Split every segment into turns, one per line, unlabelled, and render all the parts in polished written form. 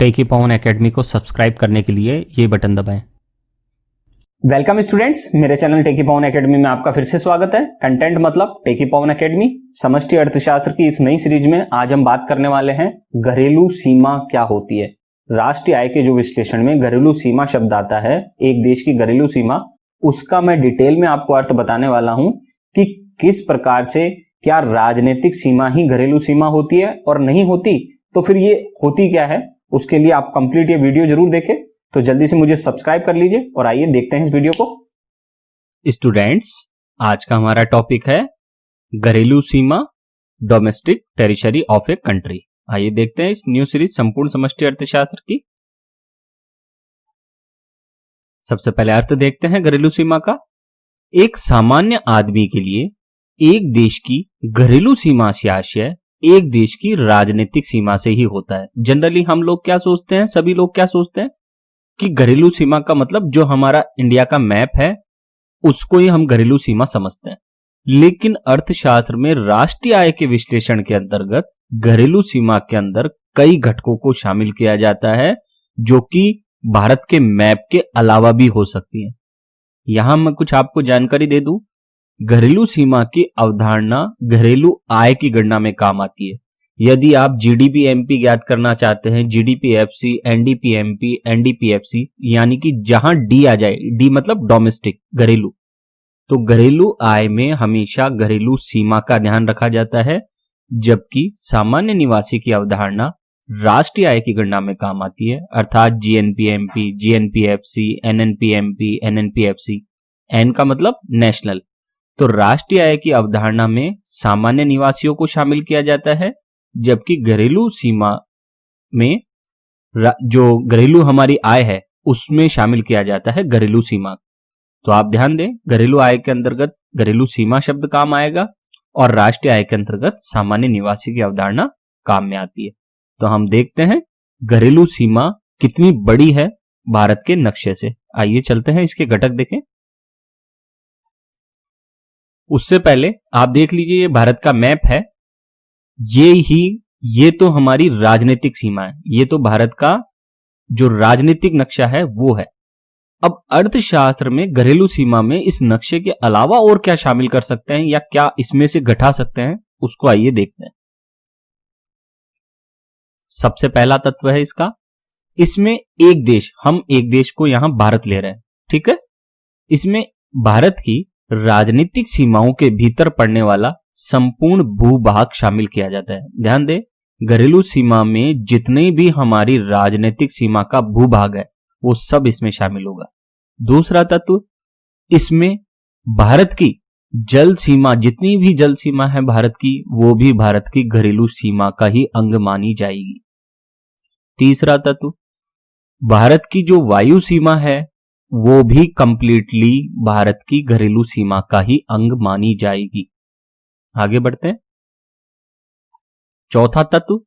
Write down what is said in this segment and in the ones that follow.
टेकी पवन academy को subscribe करने के लिए ये बटन दबाएं।
वेलकम स्टूडेंट्स, मेरे चैनल टेकी पवन एकेडमी में आपका फिर से स्वागत है। कंटेंट मतलब टेकी पवन एकेडमी समष्टि अर्थशास्त्र की इस नई सीरीज में आज हम बात करने वाले हैं घरेलू सीमा क्या होती है। राष्ट्रीय आय के जो विश्लेषण में घरेलू सीमा शब्द आता है, एक देश की घरेलू सीमा, उसका मैं डिटेल में आपको अर्थ बताने वाला हूं कि किस प्रकार से क्या राजनीतिक सीमा ही घरेलू सीमा होती है और नहीं होती तो फिर ये होती क्या है। उसके लिए आप कंप्लीट ये वीडियो जरूर देखें। तो जल्दी से मुझे सब्सक्राइब कर लीजिए और आइए देखते हैं इस वीडियो को।
स्टूडेंट्स, आज का हमारा टॉपिक है घरेलू सीमा, domestic territory of a country. आइए देखते हैं इस न्यू सीरीज संपूर्ण समष्टि अर्थशास्त्र की। सबसे पहले अर्थ देखते हैं घरेलू सीमा का। एक सामान्य आदमी के लिए एक देश की घरेलू सीमा से आशय एक देश की राजनीतिक सीमा से ही होता है। जनरली हम लोग क्या सोचते हैं, सभी लोग क्या सोचते हैं कि घरेलू सीमा का मतलब जो हमारा इंडिया का मैप है उसको ही हम घरेलू सीमा समझते हैं। लेकिन अर्थशास्त्र में राष्ट्रीय आय के विश्लेषण के अंतर्गत घरेलू सीमा के अंदर कई घटकों को शामिल किया जाता है जो कि भारत के मैप के अलावा भी हो सकती है। यहां मैं कुछ आपको जानकारी दे दूं। घरेलू सीमा की अवधारणा घरेलू आय की गणना में काम आती है। यदि आप जीडीपी एमपी ज्ञात करना चाहते हैं, GDP FC, NDP MP, NDP FC, यानी कि जहां डी आ जाए, डी मतलब डोमेस्टिक, घरेलू, तो घरेलू आय में हमेशा घरेलू सीमा का ध्यान रखा जाता है, जबकि सामान्य निवासी की अवधारणा राष्ट्रीय आय की गणना में काम आती है, अर्थात जीएनपीएमपी, जीएनपीएफसी, एनएनपीएमपी, एनएनपीएफसी। एन का मतलब नेशनल। तो राष्ट्रीय आय की अवधारणा में सामान्य निवासियों को शामिल किया जाता है, जबकि घरेलू सीमा में जो घरेलू हमारी आय है उसमें शामिल किया जाता है घरेलू सीमा। तो आप ध्यान दें, घरेलू आय के अंतर्गत घरेलू सीमा शब्द काम आएगा और राष्ट्रीय आय के अंतर्गत सामान्य निवासी की अवधारणा काम में आती है। तो हम देखते हैं घरेलू सीमा कितनी बड़ी है भारत के नक्शे से। आइए चलते हैं इसके घटक देखें। उससे पहले आप देख लीजिए, ये भारत का मैप है, ये तो हमारी राजनीतिक सीमा है, ये तो भारत का जो राजनीतिक नक्शा है वो है। अब अर्थशास्त्र में घरेलू सीमा में इस नक्शे के अलावा और क्या शामिल कर सकते हैं या क्या इसमें से घटा सकते हैं, उसको आइए देखते हैं। सबसे पहला तत्व है इसका, इसमें एक देश, हम एक देश को यहां भारत ले रहे हैं, ठीक है। इसमें भारत की राजनीतिक सीमाओं के भीतर पड़ने वाला संपूर्ण भूभाग शामिल किया जाता है। ध्यान दें, घरेलू सीमा में जितने भी हमारी राजनीतिक सीमा का भूभाग है वो सब इसमें शामिल होगा। दूसरा तत्व, इसमें भारत की जल सीमा, जितनी भी जल सीमा है भारत की, वो भी भारत की घरेलू सीमा का ही अंग मानी जाएगी। तीसरा तत्व, भारत की जो वायु सीमा है वो भी कंप्लीटली भारत की घरेलू सीमा का ही अंग मानी जाएगी। आगे बढ़ते हैं। चौथा तत्व,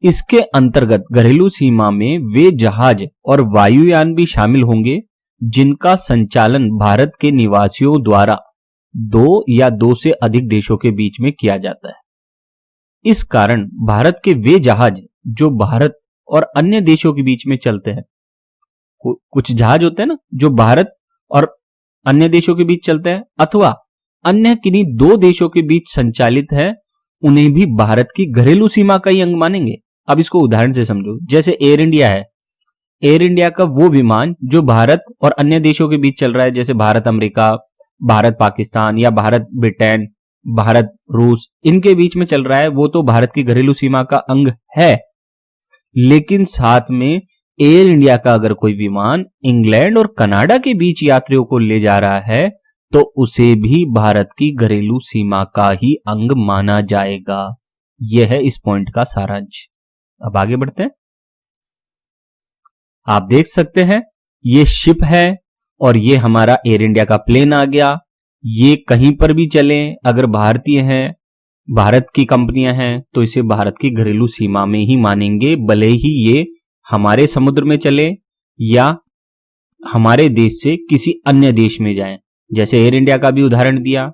इसके अंतर्गत घरेलू सीमा में वे जहाज और वायुयान भी शामिल होंगे जिनका संचालन भारत के निवासियों द्वारा दो या दो से अधिक देशों के बीच में किया जाता है। इस कारण भारत के वे जहाज जो भारत और अन्य देशों के बीच में चलते हैं, कुछ जहाज होते हैं ना जो भारत और अन्य देशों के बीच चलते हैं अथवा अन्य किन्हीं दो देशों के बीच संचालित है, उन्हें भी भारत की घरेलू सीमा का ही अंग मानेंगे। अब इसको उदाहरण से समझो, जैसे एयर इंडिया है, एयर इंडिया का वो विमान जो भारत और अन्य देशों के बीच चल रहा है, जैसे भारत अमेरिका, भारत पाकिस्तान या भारत ब्रिटेन, भारत रूस, इनके बीच में चल रहा है, वो तो भारत की घरेलू सीमा का अंग है। लेकिन साथ में एयर इंडिया का अगर कोई विमान इंग्लैंड और कनाडा के बीच यात्रियों को ले जा रहा है तो उसे भी भारत की घरेलू सीमा का ही अंग माना जाएगा। यह है इस पॉइंट का सारांश। अब आगे बढ़ते हैं। आप देख सकते हैं ये शिप है और ये हमारा एयर इंडिया का प्लेन आ गया। ये कहीं पर भी चले, अगर भारतीय हैं, भारत की कंपनियां हैं, तो इसे भारत की घरेलू सीमा में ही मानेंगे, भले ही ये हमारे समुद्र में चले या हमारे देश से किसी अन्य देश में जाएं। जैसे एयर इंडिया का भी उदाहरण दिया,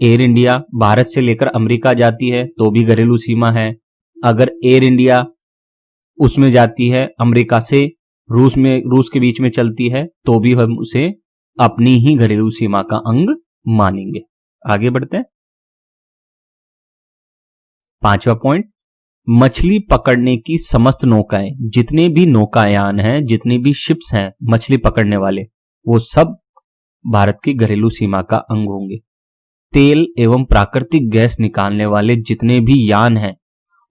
एयर इंडिया भारत से लेकर अमेरिका जाती है तो भी घरेलू सीमा है। अगर एयर इंडिया उसमें जाती है, अमेरिका से रूस के बीच में चलती है, तो भी हम उसे अपनी ही घरेलू सीमा का अंग मानेंगे। आगे बढ़ते हैं। 5वां पॉइंट, मछली पकड़ने की समस्त नौकाएं, जितने भी नौकायान हैं, जितने भी शिप्स हैं मछली पकड़ने वाले, वो सब भारत की घरेलू सीमा का अंग होंगे। तेल एवं प्राकृतिक गैस निकालने वाले जितने भी यान हैं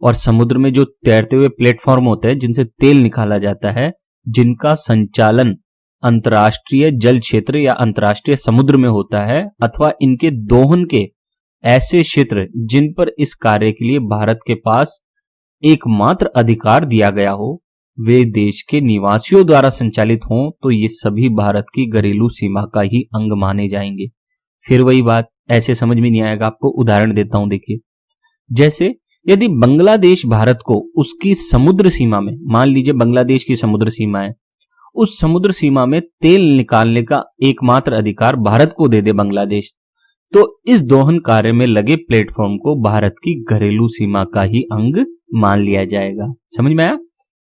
और समुद्र में जो तैरते हुए प्लेटफॉर्म होते हैं जिनसे तेल निकाला जाता है, जिनका संचालन अंतर्राष्ट्रीय जल क्षेत्र या अंतर्राष्ट्रीय समुद्र में होता है, अथवा इनके दोहन के ऐसे क्षेत्र जिन पर इस कार्य के लिए भारत के पास एकमात्र अधिकार दिया गया हो, वे देश के निवासियों द्वारा संचालित हों, तो ये सभी भारत की घरेलू सीमा का ही अंग माने जाएंगे। फिर वही बात, ऐसे समझ में नहीं आएगा आपको, उदाहरण देता हूं, देखिए। जैसे यदि बांग्लादेश भारत को उसकी समुद्र सीमा में, मान लीजिए बांग्लादेश की समुद्र सीमा है, उस समुद्र सीमा में तेल निकालने का एकमात्र अधिकार भारत को दे दे बांग्लादेश, तो इस दोहन कार्य में लगे प्लेटफॉर्म को भारत की घरेलू सीमा का ही अंग मान लिया जाएगा। समझ में आया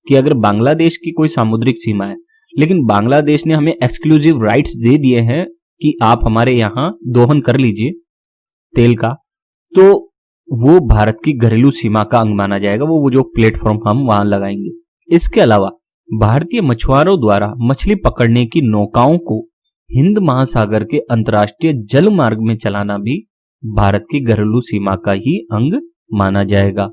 कि अगर बांग्लादेश की कोई सामुद्रिक सीमा है, लेकिन बांग्लादेश ने हमें एक्सक्लूसिव राइट्स दे दिए हैं कि आप हमारे यहां दोहन कर लीजिए तेल का, तो वो भारत की घरेलू सीमा का अंग माना जाएगा, वो जो प्लेटफॉर्म हम वहां लगाएंगे। इसके अलावा भारतीय मछुआरों द्वारा मछली पकड़ने की नौकाओं को हिंद महासागर के अंतर्राष्ट्रीय जल मार्ग में चलाना भी भारत की घरेलू सीमा का ही अंग माना जाएगा।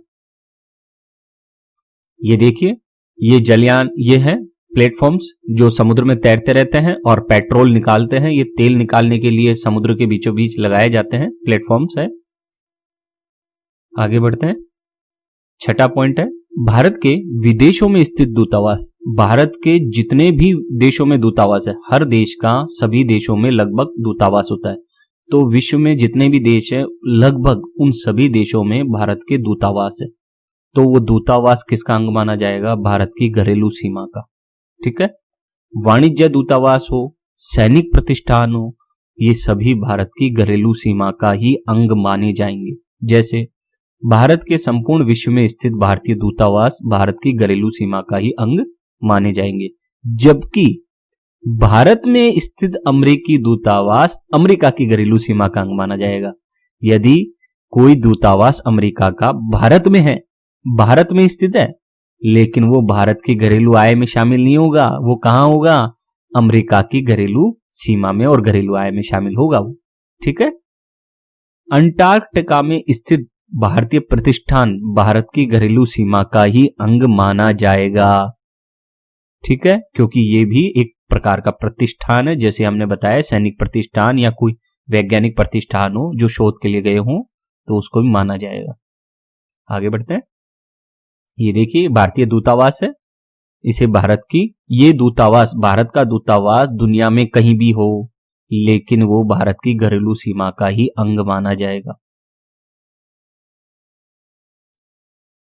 ये देखिए, ये जलयान, ये है प्लेटफॉर्म्स जो समुद्र में तैरते रहते हैं और पेट्रोल निकालते हैं। ये तेल निकालने के लिए समुद्र के बीचों बीच लगाए जाते हैं प्लेटफॉर्म्स है। आगे बढ़ते हैं। 6वां पॉइंट है, भारत के विदेशों में स्थित दूतावास। भारत के जितने भी देशों में दूतावास है, हर देश का सभी देशों में लगभग दूतावास होता है, तो विश्व में जितने भी देश है लगभग उन सभी देशों में भारत के दूतावास है, तो वो दूतावास किसका अंग माना जाएगा? भारत की घरेलू सीमा का। ठीक है, वाणिज्य दूतावास हो, सैनिक प्रतिष्ठान हो, ये सभी भारत की घरेलू सीमा का ही अंग माने जाएंगे। जैसे भारत के संपूर्ण विश्व में स्थित भारतीय दूतावास भारत की घरेलू सीमा का ही अंग माने जाएंगे, जबकि भारत में स्थित अमेरिकी दूतावास अमेरिका की घरेलू सीमा का अंग माना जाएगा। यदि कोई दूतावास अमेरिका का भारत में है, भारत में स्थित है, लेकिन वो भारत की घरेलू आय में शामिल नहीं होगा, वो कहां होगा? अमेरिका की घरेलू सीमा में और घरेलू आय में शामिल होगा वो। ठीक है, अंटार्कटिका में स्थित भारतीय प्रतिष्ठान भारत की घरेलू सीमा का ही अंग माना जाएगा। ठीक है, क्योंकि ये भी एक प्रकार का प्रतिष्ठान है, जैसे हमने बताया सैनिक प्रतिष्ठान या कोई वैज्ञानिक प्रतिष्ठान हो जो शोध के लिए गए हों, तो उसको भी माना जाएगा। आगे बढ़ते हैं। ये देखिए भारतीय दूतावास है, इसे भारत की, ये दूतावास, भारत का दूतावास दुनिया में कहीं भी हो, लेकिन वो भारत की घरेलू सीमा का ही अंग माना जाएगा।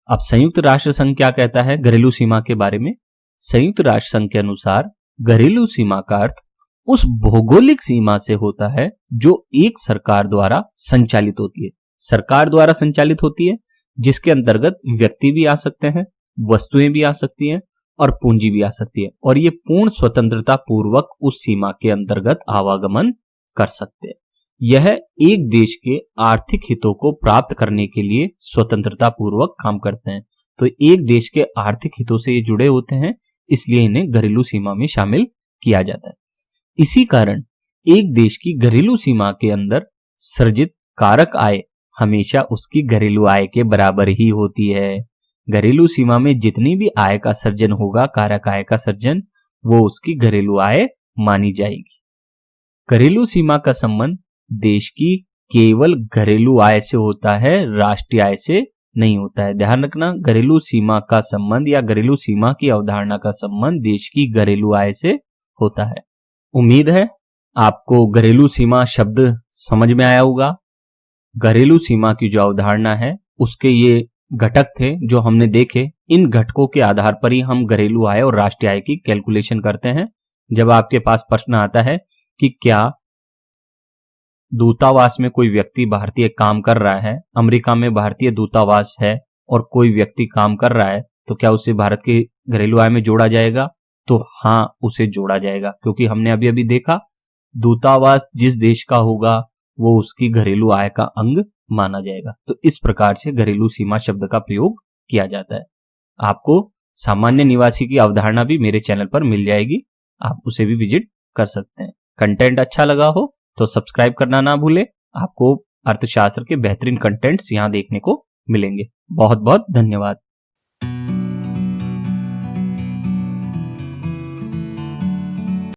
अब संयुक्त राष्ट्र संघ क्या कहता है घरेलू सीमा के बारे में? संयुक्त राष्ट्र संघ के अनुसार घरेलू सीमा का अर्थ उस भौगोलिक सीमा से होता है जो एक सरकार द्वारा संचालित होती है। सरकार द्वारा संचालित होती है, जिसके अंतर्गत व्यक्ति भी आ सकते हैं, वस्तुएं भी आ सकती हैं और पूंजी भी आ सकती है, और ये पूर्ण स्वतंत्रता पूर्वक उस सीमा के अंतर्गत आवागमन कर सकते हैं। यह एक देश के आर्थिक हितों को प्राप्त करने के लिए स्वतंत्रता पूर्वक काम करते हैं। तो एक देश के आर्थिक हितों से ये जुड़े होते हैं, इसलिए इन्हें घरेलू सीमा में शामिल किया जाता है। इसी कारण एक देश की घरेलू सीमा के अंदर सर्जित कारक आय हमेशा उसकी घरेलू आय के बराबर ही होती है। घरेलू सीमा में जितनी भी आय का सर्जन होगा, कारक आय का सर्जन, वो उसकी घरेलू आय मानी जाएगी। घरेलू सीमा का संबंध देश की केवल घरेलू आय से होता है, राष्ट्रीय आय से नहीं होता है। ध्यान रखना, घरेलू सीमा का संबंध या घरेलू सीमा की अवधारणा का संबंध देश की घरेलू आय से होता है। उम्मीद है आपको घरेलू सीमा शब्द समझ में आया होगा। घरेलू सीमा की जो अवधारणा है उसके ये घटक थे जो हमने देखे। इन घटकों के आधार पर ही हम घरेलू आय और राष्ट्रीय आय की कैलकुलेशन करते हैं। जब आपके पास प्रश्न आता है कि क्या दूतावास में कोई व्यक्ति भारतीय काम कर रहा है, अमेरिका में भारतीय दूतावास है और कोई व्यक्ति काम कर रहा है, तो क्या उसे भारत की घरेलू आय में जोड़ा जाएगा तो हाँ, उसे जोड़ा जाएगा, क्योंकि हमने अभी अभी देखा दूतावास जिस देश का होगा वो उसकी घरेलू आय का अंग माना जाएगा। तो इस प्रकार से घरेलू सीमा शब्द का प्रयोग किया जाता है। आपको सामान्य निवासी की अवधारणा भी मेरे चैनल पर मिल जाएगी, आप उसे भी विजिट कर सकते हैं। कंटेंट अच्छा लगा हो तो सब्सक्राइब करना ना भूले। आपको अर्थशास्त्र के बेहतरीन कंटेंट्स यहां देखने को मिलेंगे। बहुत बहुत धन्यवाद।